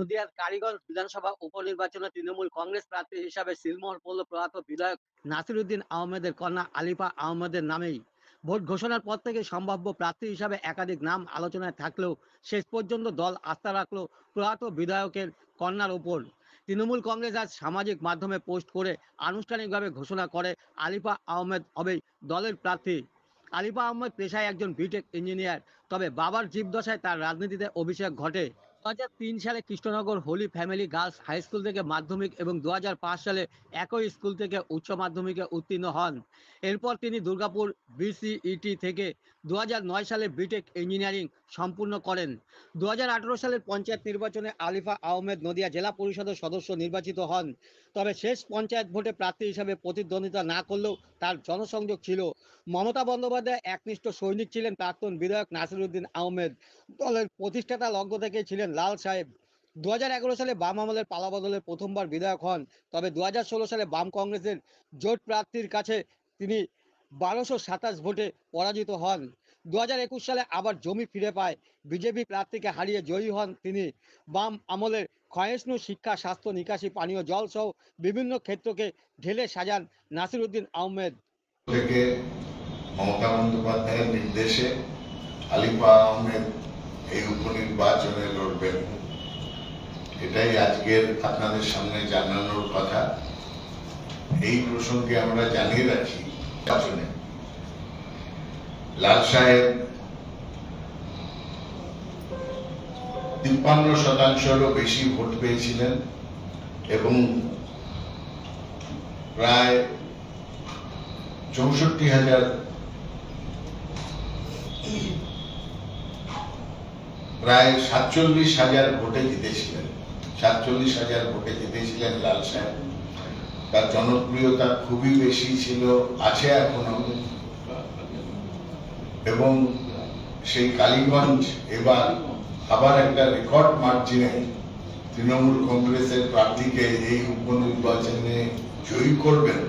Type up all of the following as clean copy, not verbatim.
নদিয়ার কালীগঞ্জ বিধানসভা উপনির্বাচনে তৃণমূল কংগ্রেস প্রার্থী হিসাবে সিলমোহর পড়ল প্রয়াত বিধায়ক নাসিরউদ্দিন আহমেদের কন্যা আলিফা আহমেদের নামেই। ভোট ঘোষণার পর থেকে সম্ভাব্য প্রার্থী হিসাবে একাধিক নাম আলোচনায় থাকলেও শেষ পর্যন্ত দল আস্থা রাখলো প্রয়াত বিধায়কের কন্যার ওপর। তৃণমূল কংগ্রেস আজ সামাজিক মাধ্যমে পোস্ট করে আনুষ্ঠানিকভাবে ঘোষণা করে আলিফা আহমেদ হবেই দলের প্রার্থী। আলিফা আহমেদ পেশায় একজন বিটেক ইঞ্জিনিয়ার, তবে বাবার জীবদশায় তার রাজনীতিতে অভিষেক ঘটে। 2003 সালে Krishnanagar Holy Family Girls High School থেকে মাধ্যমিক এবং 2005 সালে একই স্কুল থেকে উচ্চ মাধ্যমিকে উত্তীর্ণ হন। এরপর তিনি দুর্গাপুর বিসিইটি থেকে 2009 সালে বিটেক ইঞ্জিনিয়ারিং সম্পূর্ণ করেন। 2018 সালের পঞ্চায়েত নির্বাচনে আলিফা আহমেদ নদিয়া জেলা পরিষদের সদস্য নির্বাচিত হন। তবে শেষ পঞ্চায়েত ভোটে প্রার্থী হিসাবে প্রতিদ্বন্দ্বিতা না করলেও তার জনসংযোগ ছিল। মমতা বন্দ্যোপাধ্যায় একনিষ্ঠ সৈনিক ছিলেন প্রাক্তন বিধায়ক নাসিরউদ্দিন আহমেদ। দলের প্রতিষ্ঠাতা লগ্ন থেকেই ছিলেন লাল সাহেব। 2011 সালে বাম আমলের পালাবদলে প্রথমবার বিধায়ক হন। তবে 2016 সালে বাম কংগ্রেসের জোট প্রার্থীর কাছে তিনি 1227 ভোটে পরাজিত হন। 2021 সালে আবার জমি ফিরে পায় বিজেপি প্রার্থীকে হারিয়ে জয়ী হন তিনি। বাম আমলের ক্ষয়িষ্ণু শিক্ষা, স্বাস্থ্য, নিকাশি পানীয় জল সহ বিভিন্ন ক্ষেত্রকে ঢেলে সাজান নাসিরউদ্দিন আহমেদ। থেকে মমতা বন্দ্যোপাধ্যায়ের নির্দেশে আলিফা আহমেদ এই উপনির্বাচনে লড়বেন, এটাই আজকের আপনাদের সামনে জানানোর কথা। এই প্রসঙ্গে আমরা জানিয়ে রাখি, নির্বাচনে লাল সাহেব 53% বেশি ভোট পেয়েছিলেন এবং প্রায় 64,000 প্রায় 47,000 ভোটে জিতেছিলেন। 47,000 ভোটে জিতেছিলেন লাল সাহেব। তার জনপ্রিয়তা খুবই বেশি ছিল, আছে এখনো, এবং সেই কালীগঞ্জ এবার আবার একটা রেকর্ড মার্জিনে তৃণমূল কংগ্রেসের প্রার্থীকে এই উপনির্বাচনে জয়ী করবেন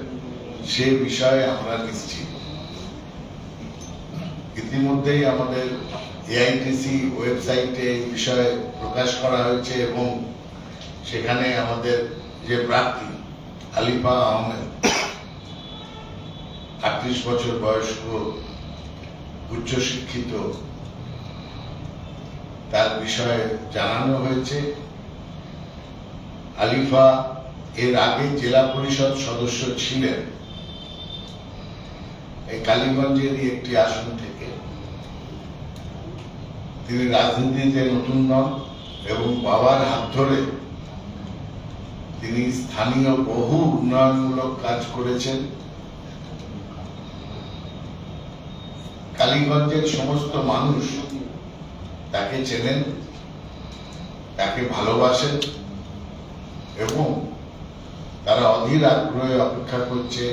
সে বিষয়ে আমরা নিশ্চিত। ইতিমধ্যেই আমাদের এআইটিসি ওয়েবসাইটে এই বিষয়ে প্রকাশ করা হয়েছে এবং সেখানে আমাদের যে প্রার্থী আলিফা আহমেদ, 38 বছর বয়স্ক, উচ্চশিক্ষিত, তার বিষয়ে জানানো হয়েছে। আলিফা এর আগে জেলা পরিষদ সদস্য ছিলেন এই কালীগঞ্জেরই একটি আসন থেকে। তিনি রাজনীতিতে নতুন নন এবং বাবার হাত ধরে তিনি স্থানীয় বহু উন্নয়নমূলক কাজ করেছেন। কালীগঞ্জের সমস্ত মানুষ তাকে চেনেন, তাকে ভালোবাসেন এবং তারা অধীর আগ্রহে অপেক্ষা করছে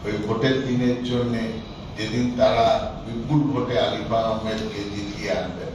ওই ভোটের দিনের জন্য, যেদিন তারা বিপুল ভোটে আলিফা আহমেদকে জিতিয়ে আনবেন।